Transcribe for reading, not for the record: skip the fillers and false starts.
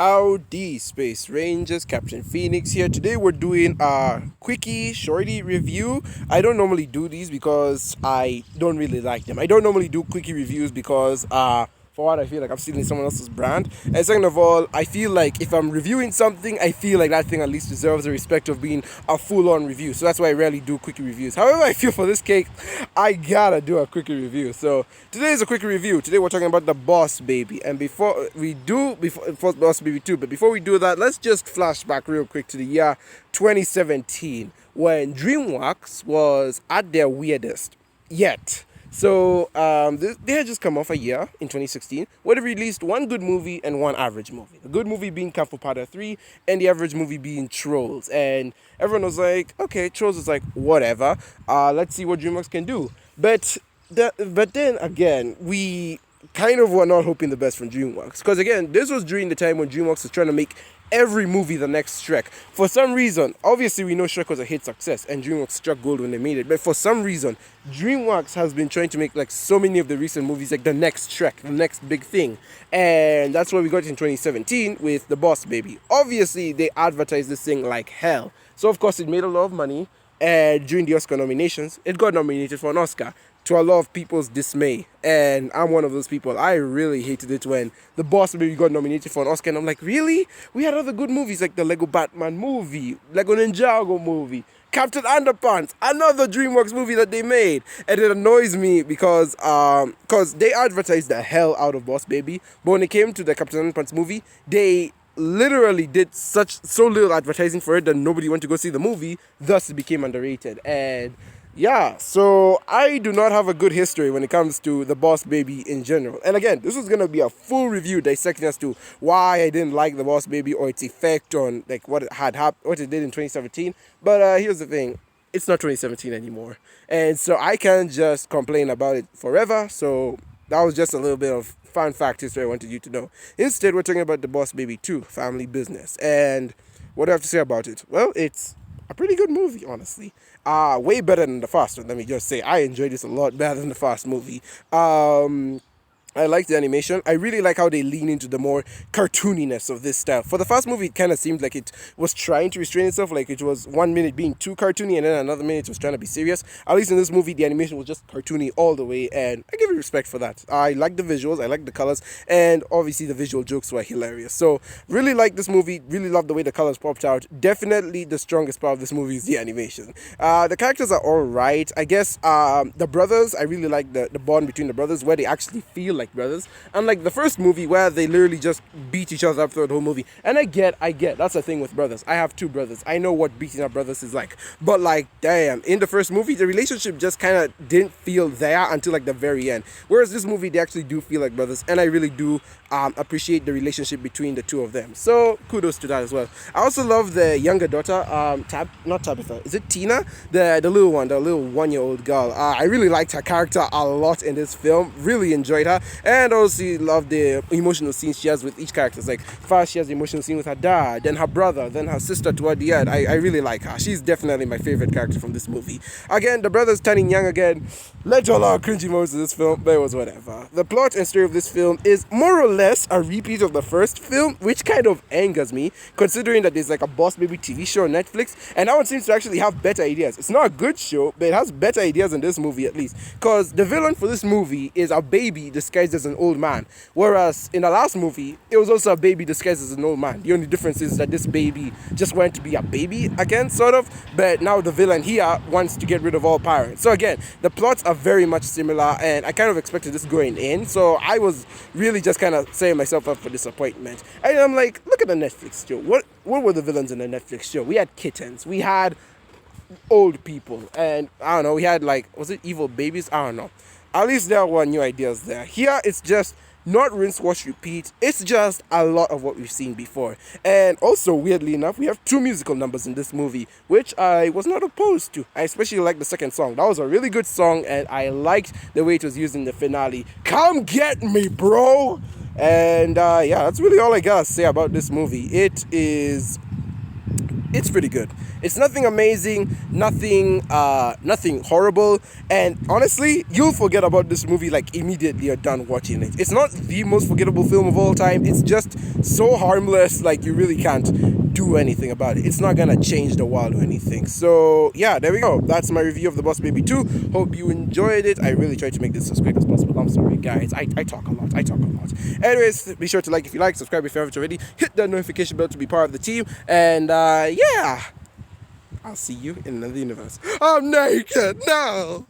Howdy, Space Rangers, Captain Phoenix here. Today we're doing a quickie, shorty review. I don't normally do these because I don't really like them. I don't normally do quickie reviews because, for one, I feel like I'm stealing someone else's brand. And second of all, I feel like if I'm reviewing something, I feel like that thing at least deserves the respect of being a full-on review. So that's why I rarely do quickie reviews. However, I feel for this cake, I gotta do a quickie review. So today is a quickie review. Today we're talking about the Boss Baby. And before Boss Baby 2, but before we do that, let's just flash back real quick to the year 2017 when DreamWorks was at their weirdest yet. So they had just come off a year in 2016 where they released one good movie and one average movie. The good movie being Kung Fu Panda 3 and the average movie being Trolls. And everyone was like, okay, Trolls is like, whatever. Let's see what DreamWorks can do. But then again, we kind of were not hoping the best from DreamWorks. Because again, this was during the time when DreamWorks was trying to make every movie the next Shrek. For some reason, obviously we know Shrek was a hit success and DreamWorks struck gold when they made it. But for some reason, DreamWorks has been trying to make like so many of the recent movies like the next Shrek, the next big thing. And that's what we got in 2017 with The Boss Baby. Obviously, they advertised this thing like hell. So of course, it made a lot of money. And during the Oscar nominations, it got nominated for an Oscar, to a lot of people's dismay. And I'm one of those people. I really hated it when The Boss Baby got nominated for an Oscar. And I'm like, really? We had other good movies like the Lego Batman movie, Lego Ninjago movie, Captain Underpants, another DreamWorks movie that they made. And it annoys me because they advertised the hell out of Boss Baby. But when it came to the Captain Underpants movie, they literally did so little advertising for it that nobody went to go see the movie. Thus, it became underrated. And yeah, so I do not have a good history when it comes to The Boss Baby in general. And again, this is going to be a full review dissecting as to why I didn't like The Boss Baby or its effect on like what it had happened, what it did in 2017. But here's the thing. It's not 2017 anymore. And so I can't just complain about it forever. So that was just a little bit of fun fact history I wanted you to know. Instead, we're talking about The Boss Baby 2, Family Business. And what do I have to say about it? Well, it's a pretty good movie, honestly. Way better than the first one. Let me just say, I enjoyed this a lot better than the first movie. I like the animation. I really like how they lean into the more cartooniness of this style. For the first movie, it kind of seemed like it was trying to restrain itself, like it was 1 minute being too cartoony and then another minute it was trying to be serious. At least in this movie, the animation was just cartoony all the way, and I give it respect for that. I like the visuals, I like the colors, and obviously the visual jokes were hilarious. So, really like this movie, really love the way the colors popped out. Definitely the strongest part of this movie is the animation. The characters are alright. I guess the brothers, I really like the bond between the brothers where they actually feel like brothers, unlike the first movie where they literally just beat each other up throughout the whole movie. And I get that's the thing with brothers. I have two brothers. I know what beating up brothers is like, but like, damn, in the first movie the relationship just kind of didn't feel there until like the very end, whereas this movie they actually do feel like brothers, and I really do appreciate the relationship between the two of them. So kudos to that as well. I also love the younger daughter, not Tabitha, is it Tina, the little one, the little 1-year-old girl. I really liked her character a lot in this film, really enjoyed her. And also love the emotional scenes she has with each character. It's like first she has the emotional scene with her dad, then her brother, then her sister toward the end. I really like her. She's definitely my favorite character from this movie. Again, the brothers turning young again led to a lot of cringy moments in this film, but it was whatever. The plot and story of this film is more or less a repeat of the first film, which kind of angers me, considering that there's like a Boss Baby TV show on Netflix, and that one seems to actually have better ideas. It's not a good show, but it has better ideas than this movie at least, because the villain for this movie is a baby disguised as an old man, whereas in the last movie it was also a baby disguised as an old man. The only difference is that this baby just wanted to be a baby again, sort of, but now the villain here wants to get rid of all parents. So again, the plots are very much similar, and I kind of expected this going in, so I was really just kind of setting myself up for disappointment. And I'm like, look at the Netflix show. What were the villains in the Netflix show? We had kittens, we had old people, and I don't know, we had like, was it evil babies? I don't know. At least there were new ideas there. Here, it's just not rinse, wash, repeat. It's just a lot of what we've seen before. And also, weirdly enough, we have 2 musical numbers in this movie, which I was not opposed to. I especially liked the second song. That was a really good song, and I liked the way it was used in the finale. Come get me, bro! And yeah, that's really all I gotta say about this movie. It is it's pretty good. It's nothing amazing, nothing horrible, and honestly, you'll forget about this movie like immediately you're done watching it. It's not the most forgettable film of all time. It's just so harmless, like you really can't do anything about it. It's not gonna change the world or anything. So yeah, there we go. That's my review of The Boss Baby 2. Hope you enjoyed it. I really tried to make this as quick as possible. I'm sorry, guys. I talk a lot. I talk a lot. Anyways, be sure to like if you like, subscribe if you haven't already, hit that notification bell to be part of the team, and yeah, I'll see you in another universe. I'm naked now.